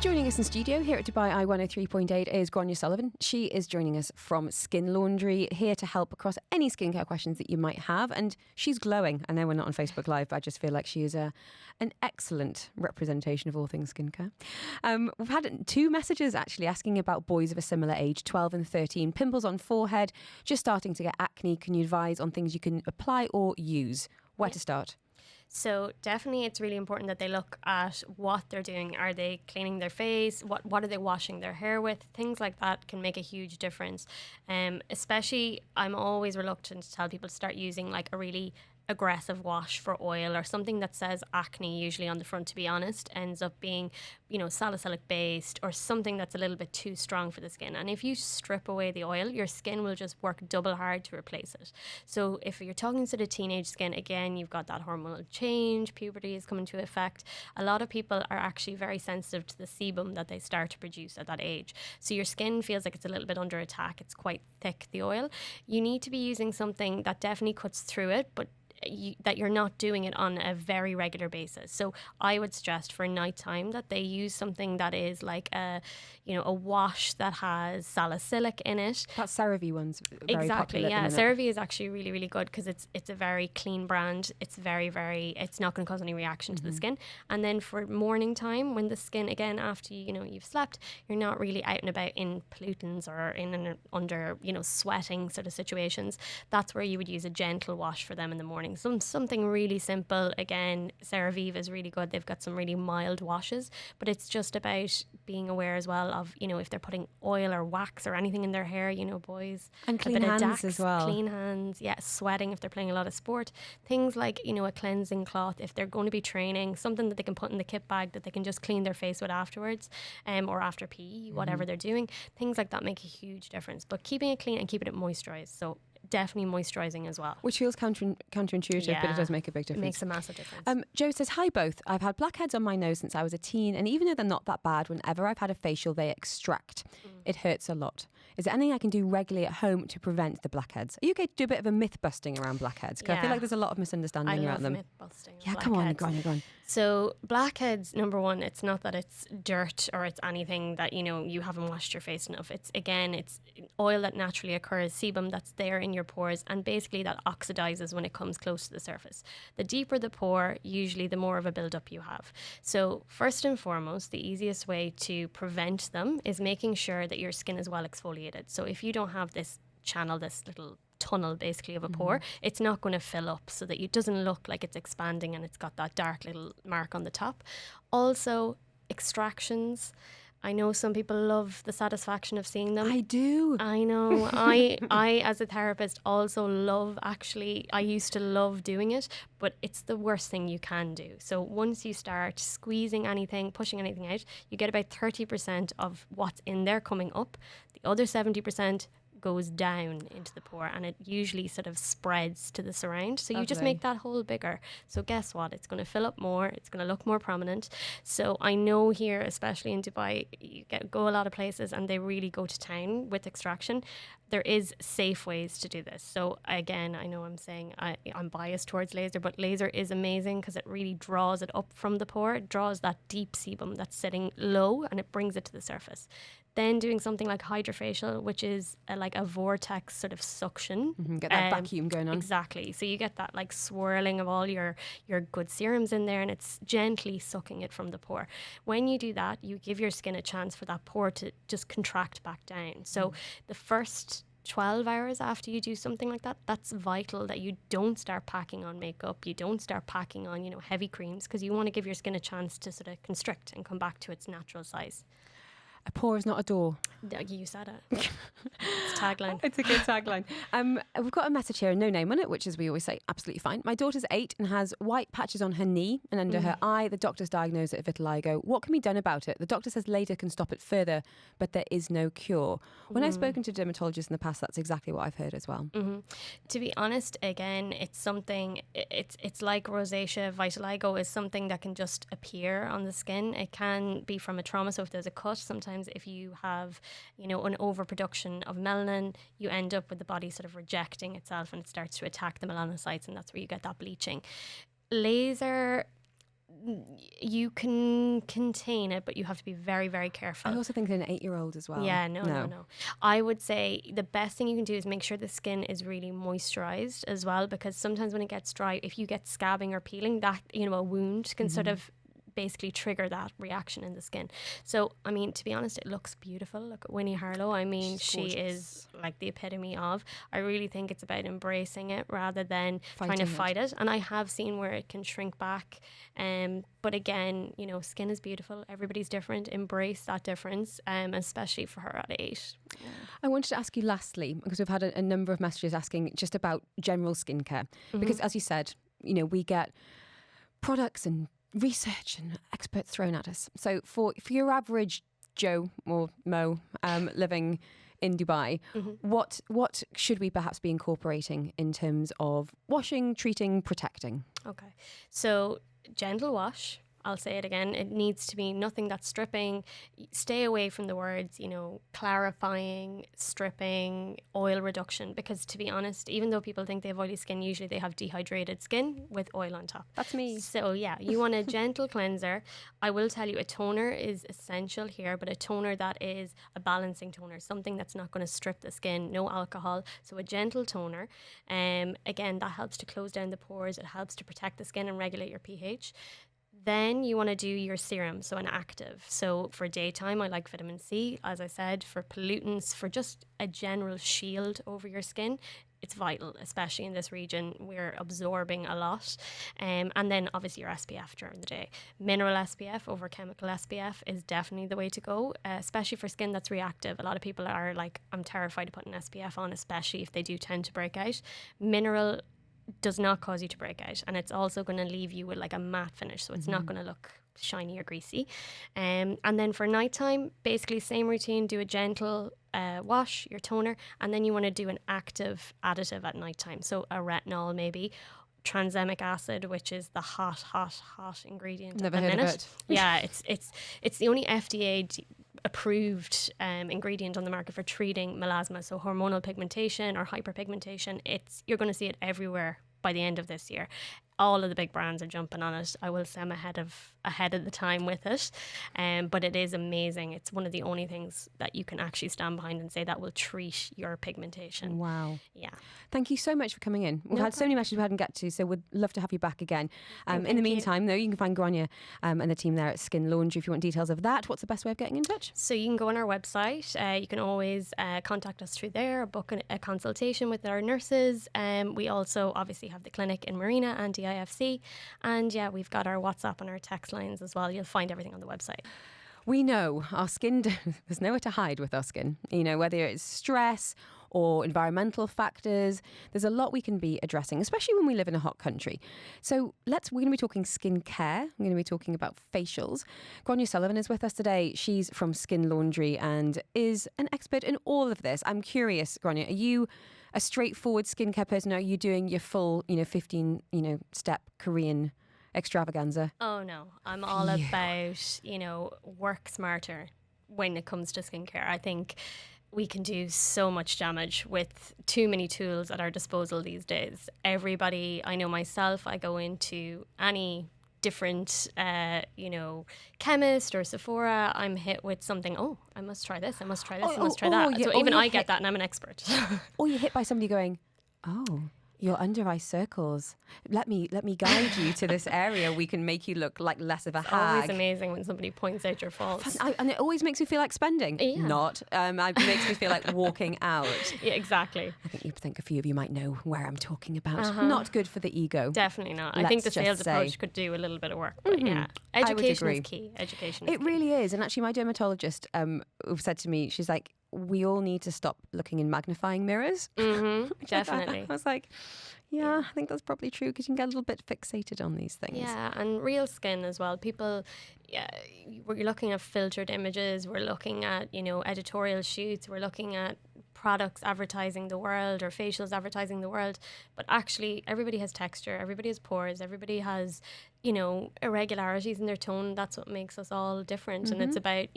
Joining us in studio here at Dubai Eye 103.8 is Grania Sullivan. She is joining us from Skin Laundry, here to help across any skincare questions that you might have. And she's glowing. I know we're not on Facebook Live, but I just feel like she is an excellent representation of all things skincare. We've had 2 messages actually asking about boys of a similar age, 12 and 13. Pimples on forehead, just starting to get acne. Can you advise on things you can apply or use? Where to start? So definitely it's really important that they look at what they're doing. Are they cleaning their face? What are they washing their hair with? Things like that can make a huge difference. Especially, I'm always reluctant to tell people to start using like a really aggressive wash for oil or something that says acne usually on the front, to be honest, ends up being, salicylic based or something that's a little bit too strong for the skin. And if you strip away the oil, your skin will just work double hard to replace it. So if you're talking to the teenage skin, again, you've got that hormonal change, puberty is coming to effect. A lot of people are actually very sensitive to the sebum that they start to produce at that age. So your skin feels like it's a little bit under attack. It's quite thick, the oil. You need to be using something that definitely cuts through it, but that you're not doing it on a very regular basis. So I would suggest for nighttime that they use something that is like a wash that has salicylic in it. That CeraVe one's very popular. Yeah. CeraVe is actually really, really good because it's a very clean brand. It's it's not going to cause any reaction to the skin. And then for morning time, when the skin, again, after you've slept, you're not really out and about in pollutants or under sweating sort of situations. That's where you would use a gentle wash for them in the morning. Something really simple. Again, CeraVe is really good. They've got some really mild washes, but it's just about being aware as well of, if they're putting oil or wax or anything in their hair, boys. And clean hands as well. Clean hands, yeah, sweating if they're playing a lot of sport. Things like, a cleansing cloth if they're going to be training, something that they can put in the kit bag that they can just clean their face with afterwards, or after PE, whatever they're doing. Things like that make a huge difference. But keeping it clean and keeping it moisturized. So definitely moisturizing as well. Which feels counterintuitive, but it does make a big difference. It makes a massive difference. Joe says, hi both. I've had blackheads on my nose since I was a teen, and even though they're not that bad, whenever I've had a facial, they extract. It hurts a lot. Is there anything I can do regularly at home to prevent the blackheads? Are you okay to do a bit of a myth busting around blackheads? Because I feel like there's a lot of misunderstanding around them. myth busting. Yeah, come on, go on. So blackheads, number one, it's not that it's dirt or it's anything that, you haven't washed your face enough. It's oil that naturally occurs, sebum that's there in your pores, and basically that oxidizes when it comes close to the surface. The deeper the pore, usually the more of a buildup you have. So first and foremost, the easiest way to prevent them is making sure that your skin is well exfoliated. So if you don't have this channel, this little tunnel basically of a pore, it's not going to fill up so that it doesn't look like it's expanding and it's got that dark little mark on the top. Also, extractions. I know some people love the satisfaction of seeing them. I do. I know. I as a therapist also I used to love doing it, but it's the worst thing you can do. So once you start squeezing anything, pushing anything out, you get about 30% of what's in there coming up. The other 70% goes down into the pore, and it usually sort of spreads to the surround. So you just make that hole bigger. So guess what? It's going to fill up more. It's going to look more prominent. So I know here, especially in Dubai, you go a lot of places and they really go to town with extraction. There is safe ways to do this. So again, I know I'm saying I'm biased towards laser, but laser is amazing because it really draws it up from the pore. It draws that deep sebum that's sitting low and it brings it to the surface. Then doing something like hydrofacial, which is like a vortex sort of suction. Get that vacuum going on. Exactly. So you get that like swirling of all your good serums in there, and it's gently sucking it from the pore. When you do that, you give your skin a chance for that pore to just contract back down. So the first 12 hours after you do something like that, that's vital that you don't start packing on makeup, you don't start packing on, heavy creams, because you want to give your skin a chance to sort of constrict and come back to its natural size. A pore is not a door. You said it. It's a tagline. It's a good tagline. We've got a message here, no name on it, which is, we always say, absolutely fine. My daughter's 8 and has white patches on her knee and under her eye. The doctor's diagnosed it with vitiligo. What can be done about it? The doctor says laser can stop it further, but there is no cure. When I've spoken to dermatologists in the past, that's exactly what I've heard as well. To be honest, again, it's something, it's like rosacea. Vitiligo is something that can just appear on the skin. It can be from a trauma. So if there's a cut, sometimes if you have, an overproduction of melanin, you end up with the body sort of rejecting itself and it starts to attack the melanocytes, and that's where you get that bleaching. Laser, You can contain it, but you have to be very, very careful. I also think an 8-year-old as well. Yeah, no. I would say the best thing you can do is make sure the skin is really moisturized as well, because sometimes when it gets dry, if you get scabbing or peeling, that, a wound can sort of basically trigger that reaction in the skin. So, I mean, to be honest, it looks beautiful. Look at Winnie Harlow. I mean, she is like the epitome of. I really think it's about embracing it rather than trying to fight it. And I have seen where it can shrink back. But again, skin is beautiful. Everybody's different. Embrace that difference, especially for her at 8. I wanted to ask you lastly, because we've had a number of messages asking just about general skincare. Because as you said, we get products and research and experts thrown at us. So for your average Joe or Mo living in Dubai, what should we perhaps be incorporating in terms of washing, treating, protecting? Okay, so gentle wash. I'll say it again. It needs to be nothing that's stripping. Stay away from the words, clarifying, stripping, oil reduction. Because to be honest, even though people think they have oily skin, usually they have dehydrated skin with oil on top. That's me. So yeah, you want a gentle cleanser. I will tell you, a toner is essential here, but a toner that is a balancing toner, something that's not going to strip the skin, no alcohol. So a gentle toner. Again, that helps to close down the pores. It helps to protect the skin and regulate your pH. Then you want to do your serum, so an active. So for daytime, I like vitamin C, as I said, for pollutants, for just a general shield over your skin. It's vital, especially in this region. We're absorbing a lot. And then obviously your SPF during the day. Mineral SPF over chemical SPF is definitely the way to go, especially for skin that's reactive. A lot of people are like, I'm terrified to put an SPF on, especially if they do tend to break out. Mineral does not cause you to break out, and it's also going to leave you with like a matte finish, so it's not going to look shiny or greasy. And then for nighttime, basically same routine. Do a gentle wash, your toner, and then you want to do an active additive at nighttime, so a retinol maybe, tranexamic acid, which is the hot ingredient Never at the heard minute. of it. Yeah, it's the only FDA approved ingredient on the market for treating melasma, so hormonal pigmentation or hyperpigmentation. You're going to see it everywhere by the end of this year. All of the big brands are jumping on it. I will say I'm ahead of the time with it, but it is amazing. It's one of the only things that you can actually stand behind and say that will treat your pigmentation. Wow. Yeah. Thank you so much for coming in. We've had so many messages we hadn't get to, so we'd love to have you back again. In the meantime, though, you can find Grania and the team there at Skin Laundry if you want details of that. What's the best way of getting in touch? So you can go on our website. You can always contact us through there, or book a consultation with our nurses. We also obviously have the clinic in Marina and DIFC. And yeah, we've got our WhatsApp and our text lines as well. You'll find everything on the website. We know our skin, there's nowhere to hide with our skin. Whether it's stress or environmental factors, there's a lot we can be addressing, especially when we live in a hot country. So we're going to be talking skincare. We're going to be talking about facials. Grania Sullivan is with us today. She's from Skin Laundry and is an expert in all of this. I'm curious, Grania, are you a straightforward skincare person? Or are you doing your full, 15, step Korean extravaganza? Oh no, I'm all about, work smarter when it comes to skincare. I think we can do so much damage with too many tools at our disposal these days. Everybody, I know myself, I go into any different, chemist or Sephora, I'm hit with something, I must try this, I must try this, I must try that. So even I get that and I'm an expert. Or you're hit by somebody going, your under eye circles. Let me guide you to this area. We can make you look like less of a hag. Always amazing when somebody points out your faults. And it always makes me feel like spending. Yeah. Not. It makes me feel like walking out. Yeah, exactly. I think a few of you might know where I'm talking about. Not good for the ego. Definitely not. I think the sales approach could do a little bit of work. But yeah, education is key. Education is key. Really is. And actually my dermatologist said to me, she's like, we all need to stop looking in magnifying mirrors. Definitely. I was like, yeah, I think that's probably true, because you can get a little bit fixated on these things. Yeah, and real skin as well. People, we're looking at filtered images. We're looking at, editorial shoots. We're looking at products advertising the world or facials advertising the world. But actually, everybody has texture. Everybody has pores. Everybody has, irregularities in their tone. That's what makes us all different. And it's about,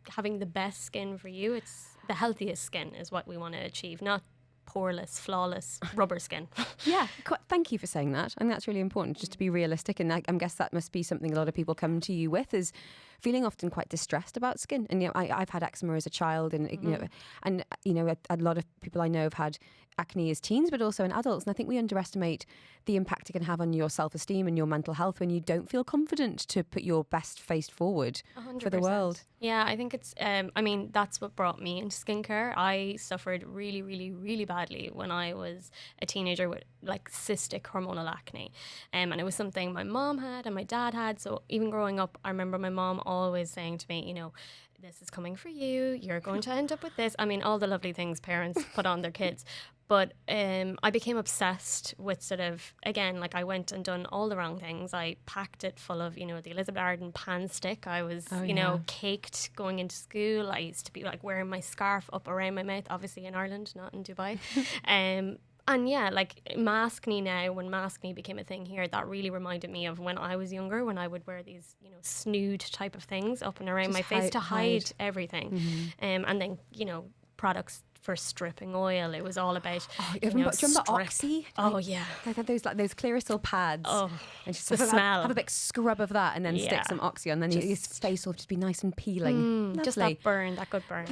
having the best skin for you. It's the healthiest skin is what we want to achieve, not poreless, flawless rubber skin. Yeah, thank you for saying that. And that's really important, just to be realistic. And I guess that must be something a lot of people come to you with, is feeling often quite distressed about skin. And I've had eczema as a child, and a lot of people I know have had acne as teens, but also in adults. And I think we underestimate the impact it can have on your self-esteem and your mental health when you don't feel confident to put your best face forward 100%. For the world. Yeah, I think it's, that's what brought me into skincare. I suffered really, really, really badly when I was a teenager with like cystic hormonal acne. And it was something my mom had and my dad had. So even growing up, I remember my mom always saying to me, this is coming for you. You're going to end up with this. I mean, all the lovely things parents put on their kids. But I became obsessed with sort of, again, like I went and done all the wrong things. I packed it full of, the Elizabeth Arden pan stick. I was, caked going into school. I used to be like wearing my scarf up around my mouth, obviously in Ireland, not in Dubai. And yeah, like maskne now, when maskne became a thing here, that really reminded me of when I was younger, when I would wear these, snood type of things up and around my face to hide everything. Mm-hmm. And then, products for stripping oil. It was all about do you remember Oxy? Oh yeah, I had those Clearasil pads. Oh, and just the smell. Have a big scrub of that, and then stick some Oxy on. Then your face will just be nice and peeling. Just that burn, that good burn.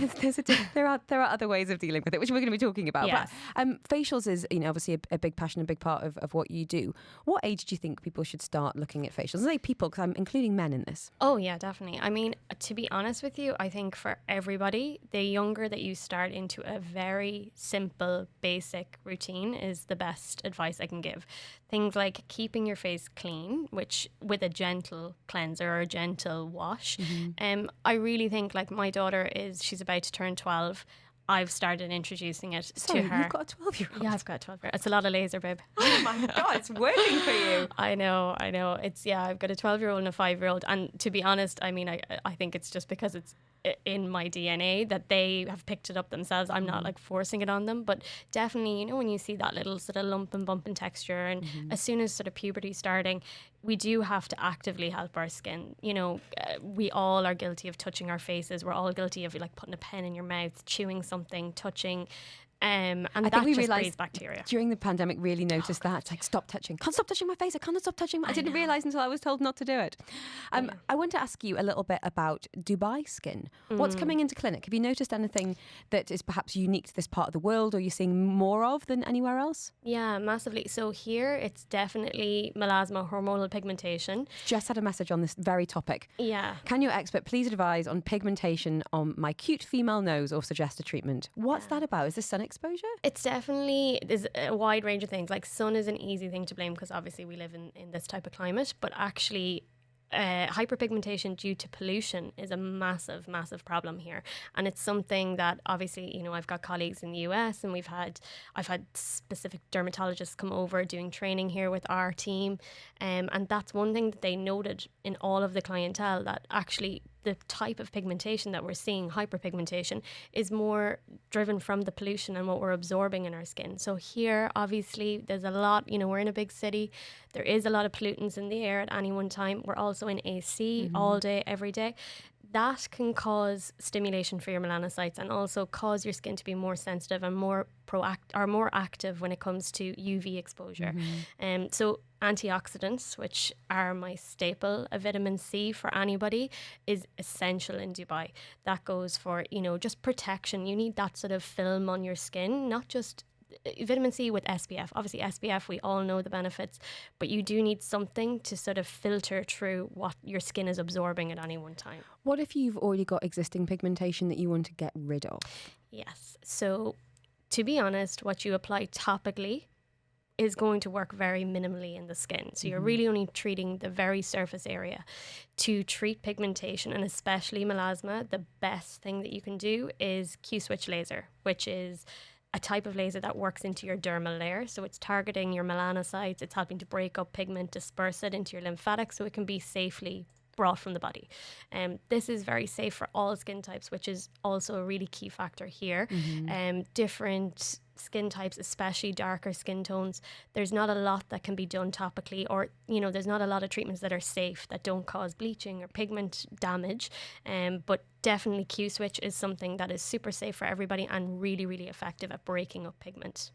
There are other ways of dealing with it, which we're going to be talking about. Yes. But facials is obviously a big passion, a big part of what you do. What age do you think people should start looking at facials? I say people because I'm including men in this. Oh yeah, definitely. I mean, to be honest with you, I think for everybody, the younger that you start into a very simple, basic routine is the best advice I can give. Things like keeping your face clean, which with a gentle cleanser or a gentle wash. Mm-hmm. I really think, like my daughter she's about to turn 12. I've started introducing it to her. You've got a 12-year-old? Yeah, I've got a 12-year-old. It's a lot of laser, babe. Oh my God, it's working for you. I know. I've got a 12-year-old and a 5-year-old. And to be honest, I mean, I think it's just because it's in my DNA that they have picked it up themselves. I'm not like forcing it on them, but definitely, when you see that little sort of lump and bump and texture, and as soon as sort of puberty starting, we do have to actively help our skin. We all are guilty of touching our faces. We're all guilty of like putting a pen in your mouth, chewing something, touching. And I think we realised bacteria. During the pandemic, really noticed that. It's like, stop touching. Can't stop touching my face. I can't stop touching. I didn't realise until I was told not to do it. I want to ask you a little bit about Dubai skin. What's coming into clinic? Have you noticed anything that is perhaps unique to this part of the world, or you're seeing more of than anywhere else? Yeah, massively. So here, it's definitely melasma, hormonal pigmentation. Just had a message on this very topic. Yeah. Can your expert please advise on pigmentation on my cute female nose, or suggest a treatment? What's that about? Is this sun exposure? It's definitely, there's a wide range of things. Like sun is an easy thing to blame because obviously we live in this type of climate, but actually hyperpigmentation due to pollution is a massive, massive problem here. And it's something that obviously, I've got colleagues in the US, and I've had specific dermatologists come over doing training here with our team. And that's one thing that they noted in all of the clientele, that actually the type of pigmentation that we're seeing, hyperpigmentation, is more driven from the pollution and what we're absorbing in our skin. So here, obviously, there's a lot, we're in a big city. There is a lot of pollutants in the air at any one time. We're also in AC all day, every day. That can cause stimulation for your melanocytes and also cause your skin to be more sensitive and more active when it comes to UV exposure. So antioxidants, which are my staple, a vitamin C for anybody, is essential in Dubai. That goes for, just protection. You need that sort of film on your skin, not just vitamin C with SPF. Obviously SPF, we all know the benefits, but you do need something to sort of filter through what your skin is absorbing at any one time. What if you've already got existing pigmentation that you want to get rid of? Yes. So to be honest, what you apply topically is going to work very minimally in the skin. So you're really only treating the very surface area. To treat pigmentation, and especially melasma, the best thing that you can do is Q-switch laser, which is a type of laser that works into your dermal layer. So it's targeting your melanocytes. It's helping to break up pigment, disperse it into your lymphatics so it can be safely brought from the body. This is very safe for all skin types, which is also a really key factor here. Different skin types, especially darker skin tones, there's not a lot that can be done topically, or there's not a lot of treatments that are safe that don't cause bleaching or pigment damage. But definitely Q switch is something that is super safe for everybody and really, really effective at breaking up pigment.